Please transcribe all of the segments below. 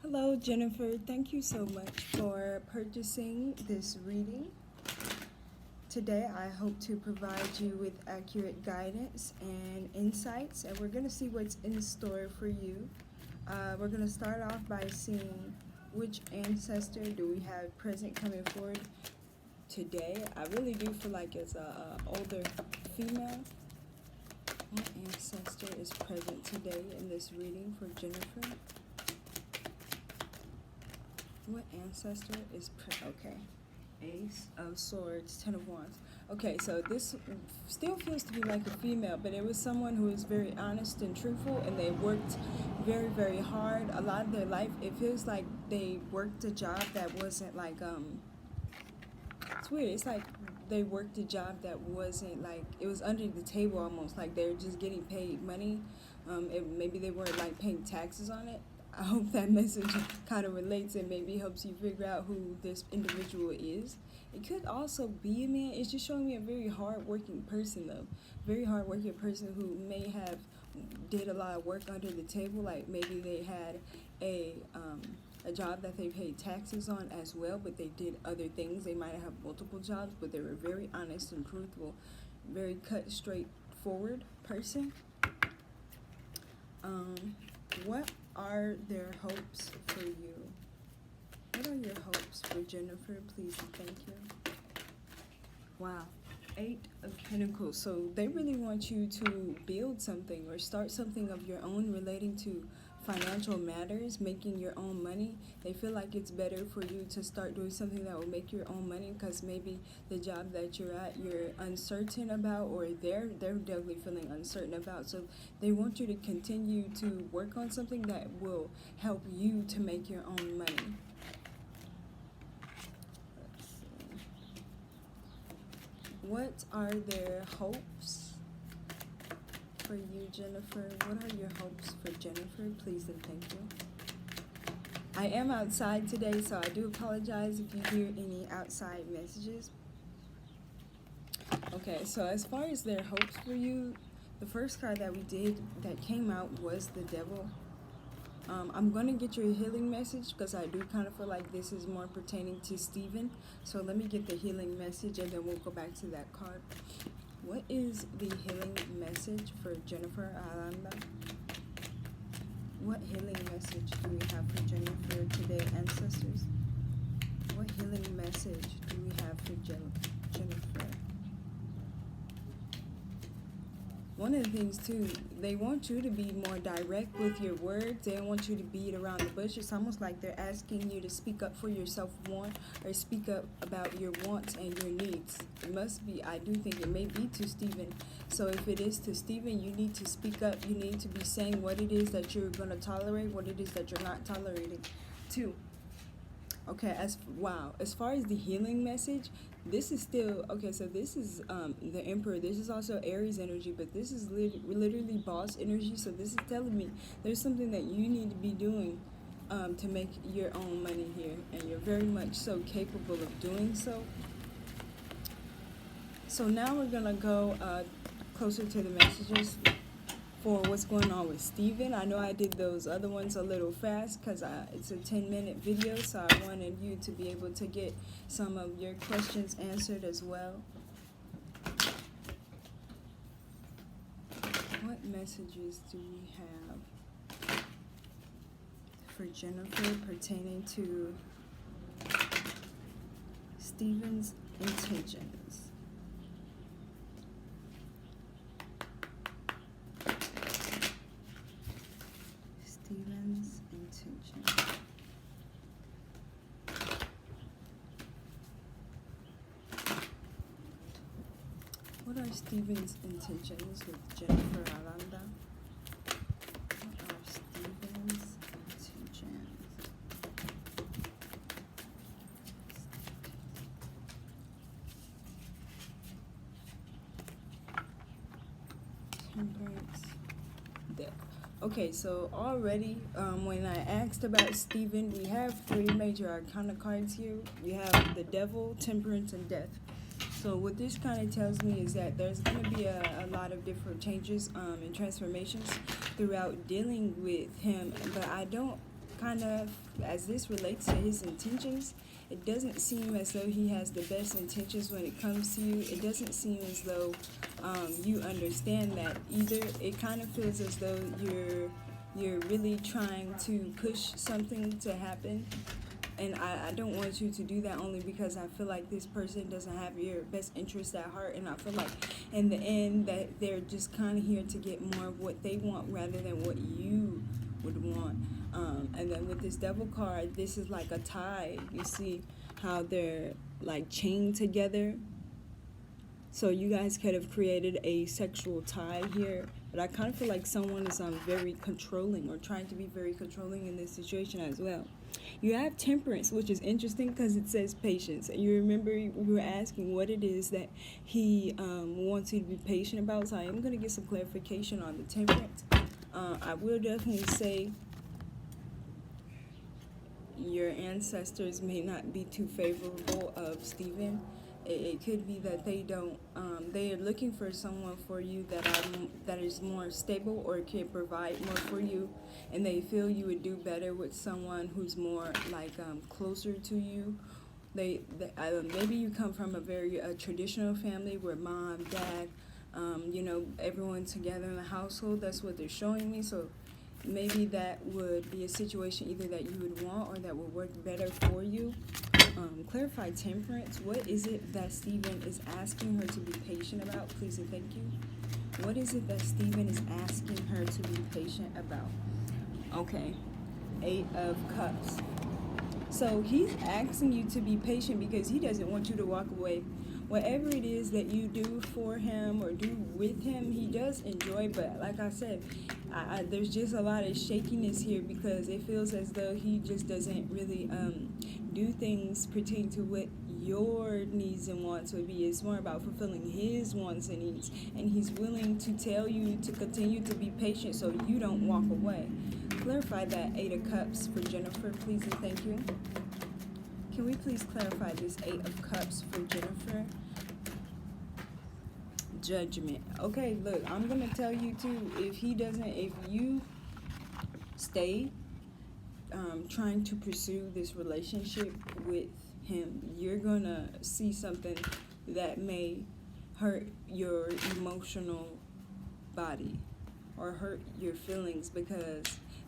Hello, Jennifer. Thank you so much for purchasing this reading. Today, I hope to provide you with accurate guidance and insights, and we're going to see what's in store for you. We're going to start off by seeing which ancestor do we have present coming forward today. I really do feel like it's a older female. What ancestor is present today in this reading for Jennifer? What ancestor is okay? Ace of Swords, Ten of Wands. Okay, so this still feels to be like a female, but it was someone who was very honest and truthful, and they worked very, very hard. A lot of their life, it feels like they worked a job that wasn't like it's weird. It's like they worked a job that wasn't like, it was under the table almost, like they were just getting paid money. Maybe they weren't like paying taxes on it. I hope that message kind of relates and maybe helps you figure out who this individual is. It could also be a man. It's just showing me a very hard-working person, though. Very hard-working person who may have did a lot of work under the table. Like maybe they had a job that they paid taxes on as well, but they did other things. They might have multiple jobs, but they were very honest and truthful, very cut straightforward person. What are their hopes for you? What are your hopes for Jennifer? Please and thank you. Wow. 8 of Pentacles. So they really want you to build something or start something of your own relating to financial matters, making your own money. They feel like it's better for you to start doing something that will make your own money, because maybe the job that you're at, you're uncertain about, or they're definitely feeling uncertain about. So they want you to continue to work on something that will help you to make your own money. Let's see. What are their hopes for you, Jennifer? What are your hopes for Jennifer? Please and thank you. I am outside today, so I do apologize if you hear any outside messages. Okay, so as far as their hopes for you, the first card that we did that came out was the Devil. I'm going to get your healing message because I do kind of feel like this is more pertaining to Stephen. So let me get the healing message and then we'll go back to that card. What is the healing message for Jennifer Aranda? What healing message do we have for Jennifer today, ancestors? What healing message do we have for Jennifer? One of the things, too, they want you to be more direct with your words. They don't want you to beat around the bush. It's almost like they're asking you to speak up for yourself more, or speak up about your wants and your needs. It must be, I do think it may be to Stephen. So if it is to Stephen, you need to speak up. You need to be saying what it is that you're going to tolerate, what it is that you're not tolerating, too. Okay, as far as the healing message, this is still, okay, so this is the Emperor. This is also Aries energy, but this is literally boss energy. So this is telling me there's something that you need to be doing to make your own money here, and you're very much so capable of doing so. So now we're going to go closer to the messages for what's going on with Stephen. I know I did those other ones a little fast because it's a 10-minute video, so I wanted you to be able to get some of your questions answered as well. What messages do we have for Jennifer pertaining to Stephen's intentions? Stephen's intention. What are Stephen's intentions with Jennifer Aranda? What are Stephen's intentions? Temperance, Death. Okay, so already when I asked about Stephen, we have 3 major arcana cards here. We have the Devil, Temperance, and Death. So what this kind of tells me is that there's going to be a lot of different changes and transformations throughout dealing with him. But I don't kind of, as this relates to his intentions, it doesn't seem as though he has the best intentions when it comes to you. It doesn't seem as though you understand that either. It kind of feels as though you're really trying to push something to happen. And I don't want you to do that, only because I feel like this person doesn't have your best interest at heart. And I feel like in the end that they're just kind of here to get more of what they want rather than what you would want. And then with this devil card, this is like a tie. You see how they're like chained together. So you guys could have created a sexual tie here. But I kind of feel like someone is very controlling or trying to be very controlling in this situation as well. You have temperance, which is interesting because it says patience. And you remember we were asking what it is that he wants you to be patient about. So I am going to get some clarification on the temperance. I will definitely say your ancestors may not be too favorable of Stephen. It could be that they don't. They are looking for someone for you that is more stable or can provide more for you, and they feel you would do better with someone who's more like closer to you. Maybe you come from a very traditional family where mom, dad, everyone together in the household. That's what they're showing me. So maybe that would be a situation either that you would want or that would work better for you. Clarify temperance. What is it that Stephen is asking her to be patient about? Please and thank you. What is it that Stephen is asking her to be patient about? Okay. 8 of Cups. So he's asking you to be patient because he doesn't want you to walk away. Whatever it is that you do for him or do with him, he does enjoy. But like I said, there's just a lot of shakiness here because it feels as though he just doesn't really do things pertaining to what your needs and wants would be. It's more about fulfilling his wants and needs. And he's willing to tell you to continue to be patient so you don't walk away. Clarify that 8 of Cups for Jennifer, please and thank you. Can we please clarify this 8 of Cups for Jennifer? Judgment. Okay, look, I'm going to tell you too, if you stay trying to pursue this relationship with him, you're going to see something that may hurt your emotional body or hurt your feelings because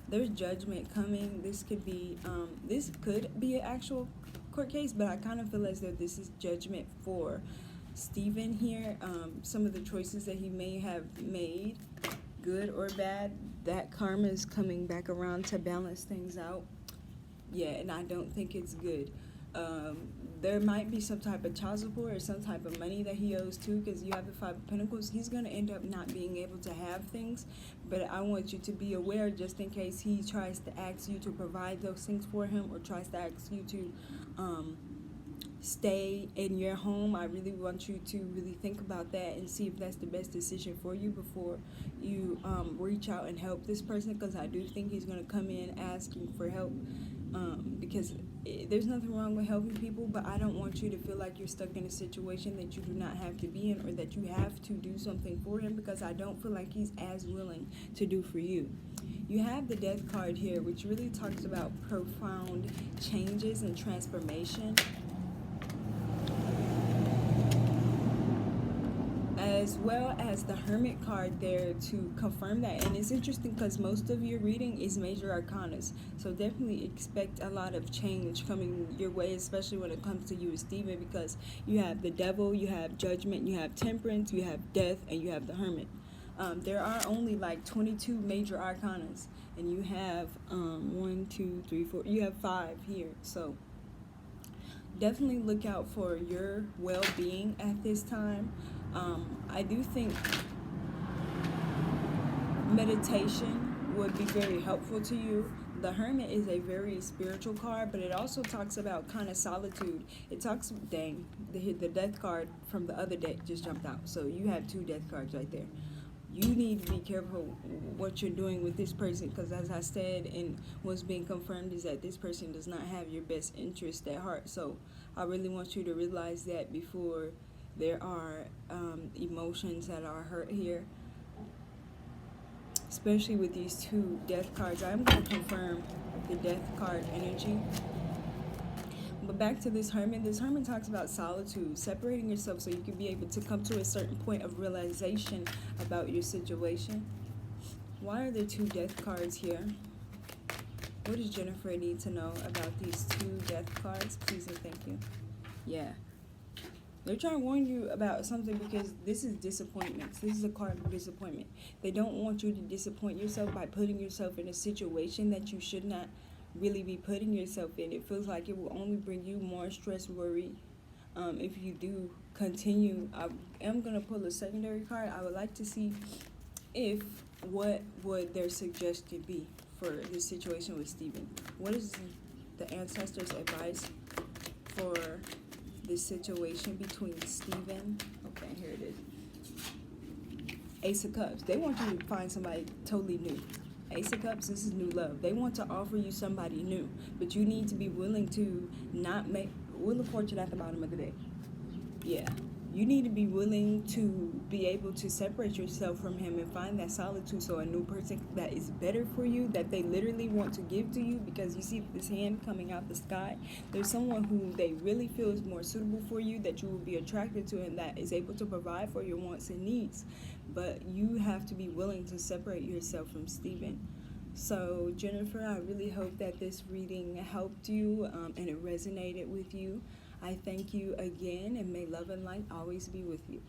there's judgment coming. This could be an actual court case, but I kind of feel as though this is judgment for Stephen here. Some of the choices that he may have made, good or bad, that karma is coming back around to balance things out. Yeah, and I don't think it's good. There might be some type of child support or some type of money that he owes too, because you have the 5 of Pentacles. He's going to end up not being able to have things, but I want you to be aware just in case he tries to ask you to provide those things for him or tries to ask you to stay in your home. I really want you to really think about that and see if that's the best decision for you before you reach out and help this person, because I do think he's going to come in asking for help. Because there's nothing wrong with helping people, but I don't want you to feel like you're stuck in a situation that you do not have to be in or that you have to do something for him, because I don't feel like he's as willing to do for you. You have the Death card here, which really talks about profound changes and transformation, as well as the Hermit card there to confirm that. And it's interesting because most of your reading is major arcanas, so definitely expect a lot of change coming your way, especially when it comes to you and Stephen, because you have the Devil, you have Judgment, you have Temperance, you have Death, and you have the Hermit. There are only like 22 major arcanas, and you have 1, 2, 3, 4, you have 5 here, so definitely look out for your well-being at this time. I do think meditation would be very helpful to you. The Hermit is a very spiritual card, but it also talks about kind of solitude. It talks, dang, the Death card from the other deck just jumped out. So you have 2 Death cards right there. You need to be careful what you're doing with this person, because as I said, and what's being confirmed is that this person does not have your best interest at heart. So I really want you to realize that before there are emotions that are hurt here. especially with these two death cards. I'm going to confirm the death card energy. But back to this hermit. This hermit talks about solitude, separating yourself so you can be able to come to a certain point of realization about your situation. Why are there two death cards here? What does Jennifer need to know about these two death cards? Please and thank you. Yeah. They're trying to warn you about something because this is disappointments. This is a card of disappointment. They don't want you to disappoint yourself by putting yourself in a situation that you should not really be putting yourself in. It feels like it will only bring you more stress, worry, if you do continue. I am going to pull a secondary card. I would like to see if what would their suggestion be for this situation with Stephen. What is the ancestors' advice for this situation between Stephen? Okay, here it is. Ace of Cups. They want you to find somebody totally new. Ace of Cups, this is new love. They want to offer you somebody new, but you need to be willing to not make Wheel of Fortune at the bottom of the day. Yeah. You need to be willing to be able to separate yourself from him and find that solitude, so a new person that is better for you, that they literally want to give to you, because you see this hand coming out the sky. There's someone who they really feel is more suitable for you, that you will be attracted to, and that is able to provide for your wants and needs. But you have to be willing to separate yourself from Stephen. So, Jennifer, I really hope that this reading helped you and it resonated with you. I thank you again, and may love and light always be with you.